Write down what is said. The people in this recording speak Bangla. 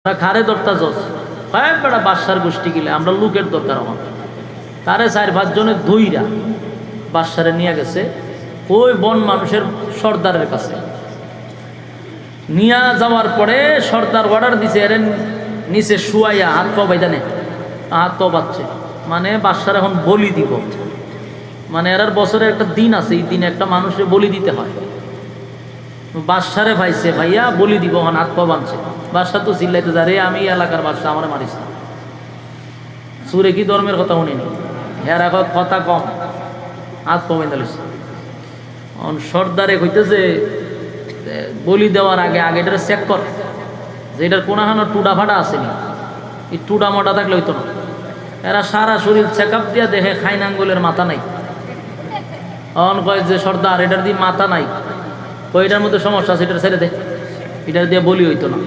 খারে দরতা জস কয়েক বেড়া বাদশার গোষ্ঠী গেলে আমরা লোকের দরকার আমার তারে 4-5 জনে ধইরা বাদশারে নিয়ে গেছে ওই বন মানুষের সর্দারের কাছে নিয়ে যাওয়ার পরে সর্দার অর্ডার দিছে এর নিচে শুয়াইয়া হাত পা বাইদা নে হাত পা বাচ্ছে মানে বাদশার এখন বলি দিব মানে এর বছরে একটা দিন আছে এই দিনে একটা মানুষের বলি দিতে হয় বাদশারে ভাইছে ভাইয়া বলি দিব এখন হাত পা বাঁধছে বাদশা তো চিল্লাইতে যা রে আমি এলাকার বাদশা আমার মারিস না সুরে কি ধর্মের কথা শুনিনি হের এখন কথা কম হাত পা বেঁধে লিছে সর্দারে কইতেছে বলি দেওয়ার আগে আগে এটা চেক কর যে এটার কোনাখানো টুডা ফাটা আসেনি এই টুডা মোটা থাকলে হইতো না এরা সারা শরীর চেক আপ দিয়া দেখে খাইন আঙ্গুলের মাথা নাই অন কয় যে সর্দার এটার দিয়ে মাথা নাই কই এটার মধ্যে সমস্যা আছে এটা ছেড়ে দে এটার দিয়ে বলি হইতো না